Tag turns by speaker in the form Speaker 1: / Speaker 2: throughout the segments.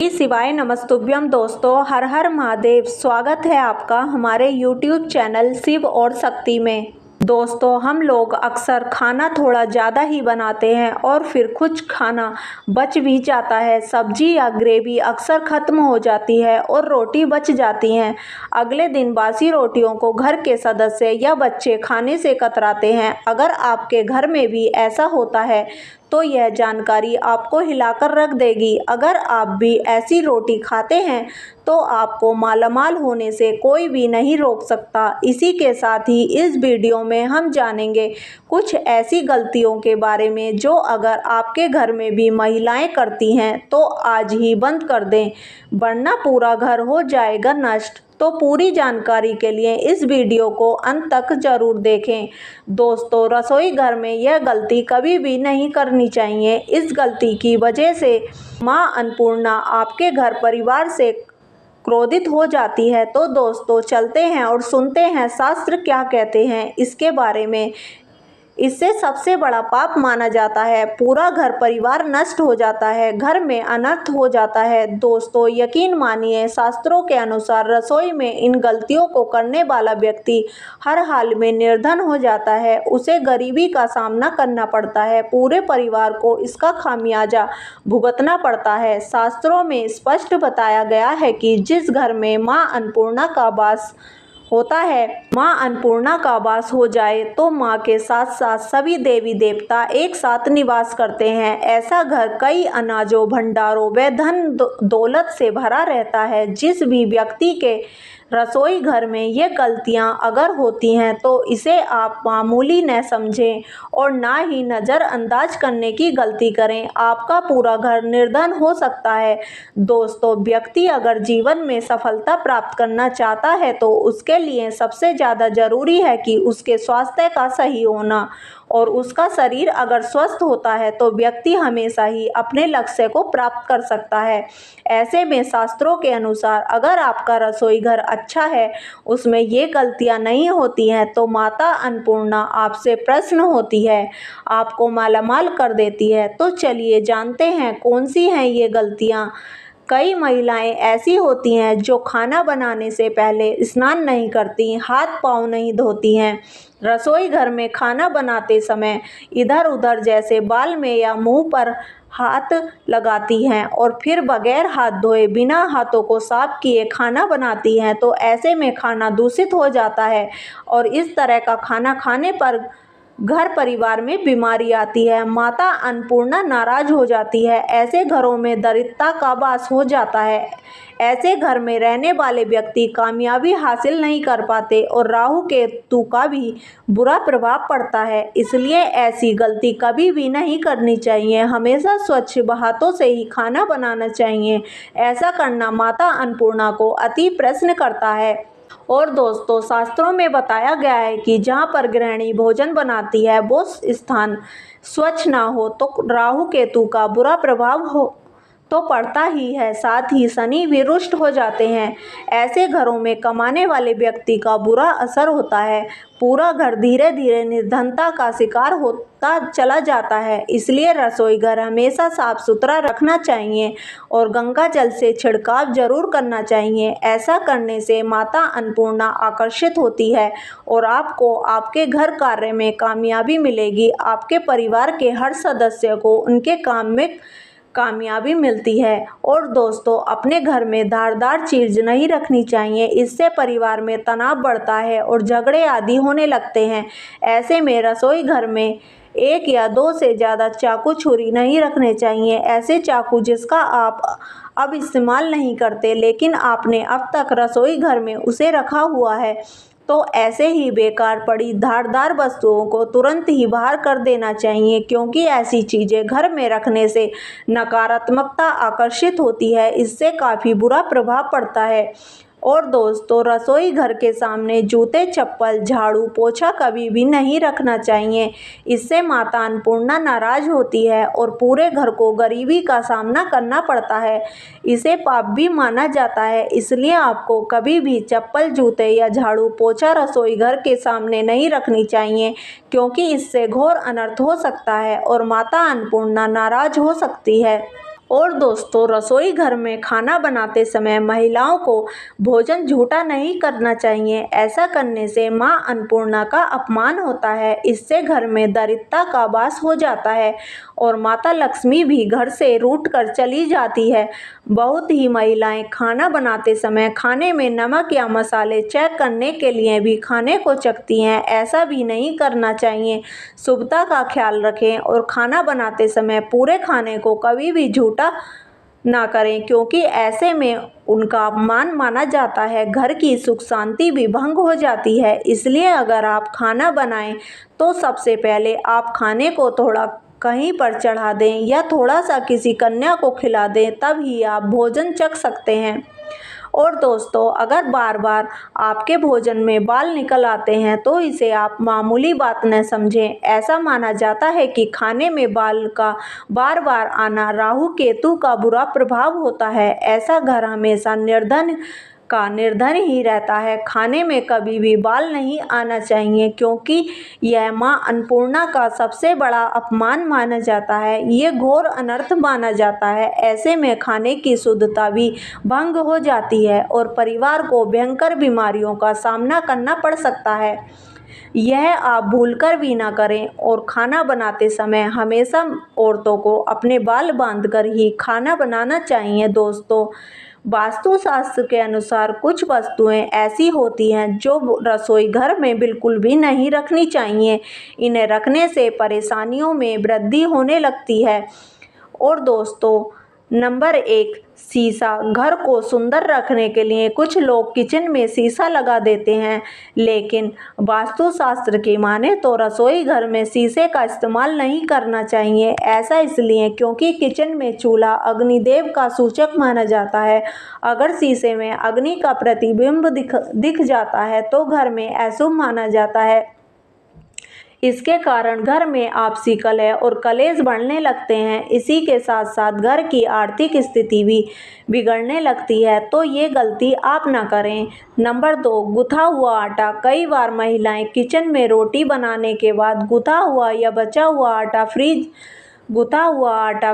Speaker 1: शिवाय नमस्तुभ्यम। दोस्तों, हर हर महादेव। स्वागत है आपका हमारे YouTube चैनल शिव और शक्ति में। दोस्तों, हम लोग अक्सर खाना थोड़ा ज़्यादा ही बनाते हैं और फिर कुछ खाना बच भी जाता है। सब्जी या ग्रेवी अक्सर ख़त्म हो जाती है और रोटी बच जाती हैं। अगले दिन बासी रोटियों को घर के सदस्य या बच्चे खाने से कतराते हैं। अगर आपके घर में भी ऐसा होता है तो यह जानकारी आपको हिलाकर रख देगी। अगर आप भी ऐसी रोटी खाते हैं तो आपको मालामाल होने से कोई भी नहीं रोक सकता। इसी के साथ ही इस वीडियो में हम जानेंगे कुछ ऐसी गलतियों के बारे में जो अगर आपके घर में भी महिलाएं करती हैं तो आज ही बंद कर दें, वरना पूरा घर हो जाएगा नष्ट। तो पूरी जानकारी के लिए इस वीडियो को अंत तक जरूर देखें। दोस्तों, रसोई घर में यह गलती कभी भी नहीं करनी चाहिए। इस गलती की वजह से मां अन्नपूर्णा आपके घर परिवार से क्रोधित हो जाती है। तो दोस्तों, चलते हैं और सुनते हैं शास्त्र क्या कहते हैं इसके बारे में। इससे सबसे बड़ा पाप माना जाता है, पूरा घर परिवार नष्ट हो जाता है, घर में अनर्थ हो जाता है। दोस्तों, यकीन मानिए, शास्त्रों के अनुसार रसोई में इन गलतियों को करने वाला व्यक्ति हर हाल में निर्धन हो जाता है, उसे गरीबी का सामना करना पड़ता है, पूरे परिवार को इसका खामियाजा भुगतना पड़ता है। शास्त्रों में स्पष्ट बताया गया है कि जिस घर में मां अन्नपूर्णा का वास होता है, मां अन्नपूर्णा का वास हो जाए तो मां के साथ साथ सभी देवी देवता एक साथ निवास करते हैं। ऐसा घर कई अनाजों, भंडारों व धन दौलत से भरा रहता है। जिस भी व्यक्ति के रसोई घर में ये गलतियां अगर होती हैं तो इसे आप मामूली न समझें और ना ही नज़रअंदाज करने की गलती करें। आपका पूरा घर निर्धन हो सकता है। दोस्तों, व्यक्ति अगर जीवन में सफलता प्राप्त करना चाहता है तो उसके लिए सबसे ज़्यादा ज़रूरी है कि उसके स्वास्थ्य का सही होना, और उसका शरीर अगर स्वस्थ होता है तो व्यक्ति हमेशा ही अपने लक्ष्य को प्राप्त कर सकता है। ऐसे में शास्त्रों के अनुसार अगर आपका रसोई घर अच्छा है, उसमें ये गलतियां नहीं होती हैं, तो माता अन्नपूर्णा आपसे प्रसन्न होती है, आपको मालामाल कर देती है। तो चलिए जानते हैं कौन सी हैं ये गलतियां। कई महिलाएं ऐसी होती हैं जो खाना बनाने से पहले स्नान नहीं करती, हाथ पाँव नहीं धोती हैं। रसोई घर में खाना बनाते समय इधर उधर जैसे बाल में या मुंह पर हाथ लगाती हैं और फिर बगैर हाथ धोए बिना हाथों को साफ किए खाना बनाती हैं। तो ऐसे में खाना दूषित हो जाता है और इस तरह का खाना खाने पर घर परिवार में बीमारी आती है। माता अन्नपूर्णा नाराज हो जाती है। ऐसे घरों में दरिद्रता का वास हो जाता है। ऐसे घर में रहने वाले व्यक्ति कामयाबी हासिल नहीं कर पाते और राहु केतु का भी बुरा प्रभाव पड़ता है। इसलिए ऐसी गलती कभी भी नहीं करनी चाहिए। हमेशा स्वच्छ हाथों से ही खाना बनाना चाहिए। ऐसा करना माता अन्नपूर्णा को अति प्रसन्न करता है। और दोस्तों, शास्त्रों में बताया गया है कि जहाँ पर गृहिणी भोजन बनाती है वो स्थान स्वच्छ ना हो तो राहु केतु का बुरा प्रभाव हो तो पड़ता ही है, साथ ही शनि भी रुष्ट हो जाते हैं। ऐसे घरों में कमाने वाले व्यक्ति का बुरा असर होता है। पूरा घर धीरे धीरे निर्धनता का शिकार होता चला जाता है। इसलिए रसोई घर हमेशा साफ सुथरा रखना चाहिए और गंगा जल से छिड़काव जरूर करना चाहिए। ऐसा करने से माता अन्नपूर्णा आकर्षित होती है और आपको आपके घर कार्य में कामयाबी मिलेगी। आपके परिवार के हर सदस्य को उनके काम में कामयाबी मिलती है। और दोस्तों, अपने घर में धारदार चीज नहीं रखनी चाहिए, इससे परिवार में तनाव बढ़ता है और झगड़े आदि होने लगते हैं। ऐसे में रसोई घर में एक या दो से ज़्यादा चाकू छुरी नहीं रखने चाहिए। ऐसे चाकू जिसका आप अब इस्तेमाल नहीं करते लेकिन आपने अब तक रसोई घर में उसे रखा हुआ है, तो ऐसे ही बेकार पड़ी धारदार वस्तुओं को तुरंत ही बाहर कर देना चाहिए, क्योंकि ऐसी चीज़ें घर में रखने से नकारात्मकता आकर्षित होती है। इससे काफ़ी बुरा प्रभाव पड़ता है। और दोस्तों, रसोई घर के सामने जूते, चप्पल, झाड़ू, पोछा कभी भी नहीं रखना चाहिए। इससे माता अन्नपूर्णा नाराज होती है और पूरे घर को गरीबी का सामना करना पड़ता है। इसे पाप भी माना जाता है। इसलिए आपको कभी भी चप्पल, जूते या झाड़ू, पोछा रसोई घर के सामने नहीं रखनी चाहिए, क्योंकि इससे घोर अनर्थ हो सकता है और माता अन्नपूर्णा नाराज हो सकती है। और दोस्तों, रसोई घर में खाना बनाते समय महिलाओं को भोजन झूठा नहीं करना चाहिए। ऐसा करने से मां अन्नपूर्णा का अपमान होता है। इससे घर में दरिद्रता का वास हो जाता है और माता लक्ष्मी भी घर से रूठ कर चली जाती है। बहुत ही महिलाएं खाना बनाते समय खाने में नमक या मसाले चेक करने के लिए भी खाने को चखती हैं। ऐसा भी नहीं करना चाहिए। शुभता का ख्याल रखें और खाना बनाते समय पूरे खाने को कभी भी झूठा ना करें, क्योंकि ऐसे में उनका अपमान माना जाता है। घर की सुख शांति भी भंग हो जाती है। इसलिए अगर आप खाना बनाएं तो सबसे पहले आप खाने को थोड़ा कहीं पर चढ़ा दें या थोड़ा सा किसी कन्या को खिला दें, तब ही आप भोजन चख सकते हैं। और दोस्तों, अगर बार बार आपके भोजन में बाल निकल आते हैं तो इसे आप मामूली बात न समझें। ऐसा माना जाता है कि खाने में बाल का बार बार आना राहु केतु का बुरा प्रभाव होता है। ऐसा घर हमेशा निर्धन ही रहता है। खाने में कभी भी बाल नहीं आना चाहिए, क्योंकि यह मां अन्नपूर्णा का सबसे बड़ा अपमान माना जाता है। ये घोर अनर्थ माना जाता है। ऐसे में खाने की शुद्धता भी भंग हो जाती है और परिवार को भयंकर बीमारियों का सामना करना पड़ सकता है। यह आप भूलकर भी ना करें। और खाना बनाते समय हमेशा औरतों को अपने बाल बांधकर ही खाना बनाना चाहिए। दोस्तों, वास्तुशास्त्र के अनुसार कुछ वस्तुएं ऐसी होती हैं जो रसोई घर में बिल्कुल भी नहीं रखनी चाहिए। इन्हें रखने से परेशानियों में वृद्धि होने लगती है। और दोस्तों, नंबर 1, शीशा। घर को सुंदर रखने के लिए कुछ लोग किचन में शीशा लगा देते हैं, लेकिन वास्तुशास्त्र की माने तो रसोई घर में शीशे का इस्तेमाल नहीं करना चाहिए। ऐसा इसलिए क्योंकि किचन में चूल्हा अग्निदेव का सूचक माना जाता है। अगर शीशे में अग्नि का प्रतिबिंब दिख जाता है तो घर में अशुभ माना जाता है। इसके कारण घर में आपसी कलह और कलेश बढ़ने लगते हैं। इसी के साथ साथ घर की आर्थिक स्थिति भी बिगड़ने लगती है। तो ये गलती आप ना करें। नंबर 2, गुथा हुआ आटा। कई बार महिलाएं किचन में रोटी बनाने के बाद गुथा हुआ या बचा हुआ आटा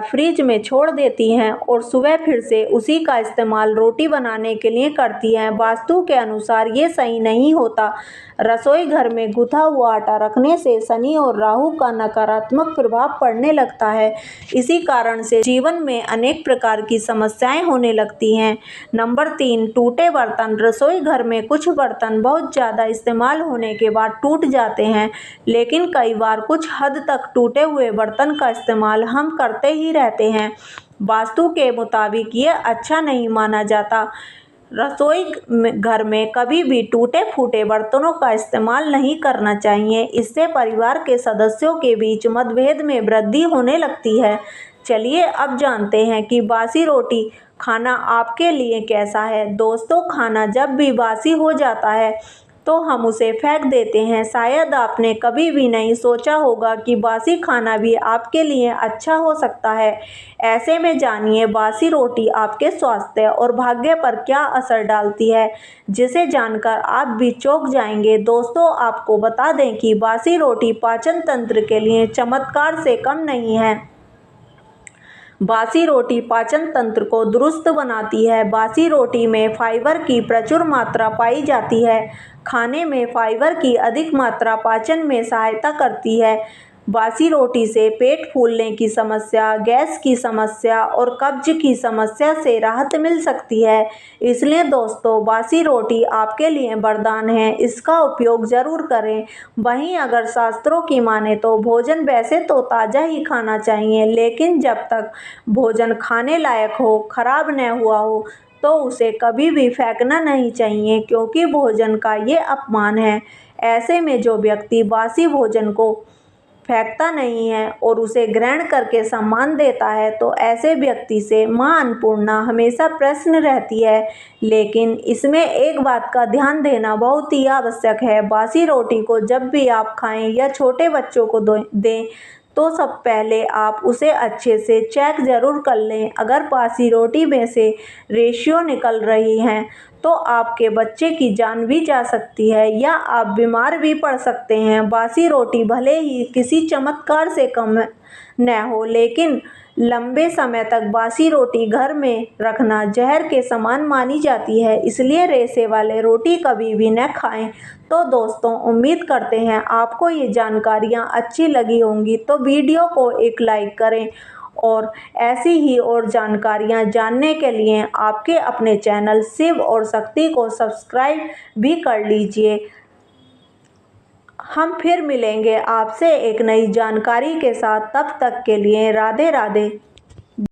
Speaker 1: फ्रिज में छोड़ देती हैं और सुबह फिर से उसी का इस्तेमाल रोटी बनाने के लिए करती हैं। वास्तु के अनुसार ये सही नहीं होता। रसोई घर में गुथा हुआ आटा रखने से शनि और राहु का नकारात्मक प्रभाव पड़ने लगता है। इसी कारण से जीवन में अनेक प्रकार की समस्याएं होने लगती हैं। नंबर 3, टूटे बर्तन। रसोई घर में कुछ बर्तन बहुत ज़्यादा इस्तेमाल होने के बाद टूट जाते हैं, लेकिन कई बार कुछ हद तक टूटे हुए बर्तन का इस्तेमाल हम करते ही रहते हैं। वास्तु के मुताबिक ये अच्छा नहीं माना जाता। रसोई घर में कभी भी टूटे फूटे बर्तनों का इस्तेमाल नहीं करना चाहिए। इससे परिवार के सदस्यों के बीच मतभेद में वृद्धि होने लगती है। चलिए अब जानते हैं कि बासी रोटी खाना आपके लिए कैसा है। दोस्तों, खाना जब भी बासी हो जाता है तो हम उसे फेंक देते हैं। शायद आपने कभी भी नहीं सोचा होगा कि बासी खाना भी आपके लिए अच्छा हो सकता है। ऐसे में जानिए बासी रोटी आपके स्वास्थ्य और भाग्य पर क्या असर डालती है, जिसे जानकर आप भी चौंक जाएंगे। दोस्तों, आपको बता दें कि बासी रोटी पाचन तंत्र के लिए चमत्कार से कम नहीं है। बासी रोटी पाचन तंत्र को दुरुस्त बनाती है। बासी रोटी में फाइबर की प्रचुर मात्रा पाई जाती है। खाने में फाइबर की अधिक मात्रा पाचन में सहायता करती है। बासी रोटी से पेट फूलने की समस्या, गैस की समस्या और कब्ज की समस्या से राहत मिल सकती है। इसलिए दोस्तों, बासी रोटी आपके लिए वरदान है। इसका उपयोग ज़रूर करें। वहीं अगर शास्त्रों की माने तो भोजन वैसे तो ताज़ा ही खाना चाहिए, लेकिन जब तक भोजन खाने लायक हो, खराब न हुआ हो, तो उसे कभी भी फेंकना नहीं चाहिए, क्योंकि भोजन का ये अपमान है। ऐसे में जो व्यक्ति बासी भोजन को फेंकता नहीं है और उसे ग्रहण करके सम्मान देता है, तो ऐसे व्यक्ति से मां अन्नपूर्णा हमेशा प्रसन्न रहती है। लेकिन इसमें एक बात का ध्यान देना बहुत ही आवश्यक है। बासी रोटी को जब भी आप खाएं या छोटे बच्चों को दें तो सब पहले आप उसे अच्छे से चेक ज़रूर कर लें। अगर बासी रोटी में से रेशियो निकल रही हैं तो आपके बच्चे की जान भी जा सकती है या आप बीमार भी पड़ सकते हैं। बासी रोटी भले ही किसी चमत्कार से कम न हो, लेकिन लंबे समय तक बासी रोटी घर में रखना जहर के समान मानी जाती है, इसलिए रेशे वाले रोटी कभी भी न खाएं। तो दोस्तों, उम्मीद करते हैं आपको ये जानकारियाँ अच्छी लगी होंगी, तो वीडियो को एक लाइक करें और ऐसी ही और जानकारियाँ जानने के लिए आपके अपने चैनल शिव और शक्ति को सब्सक्राइब भी कर लीजिए। हम फिर मिलेंगे आपसे एक नई जानकारी के साथ, तब तक के लिए राधे राधे।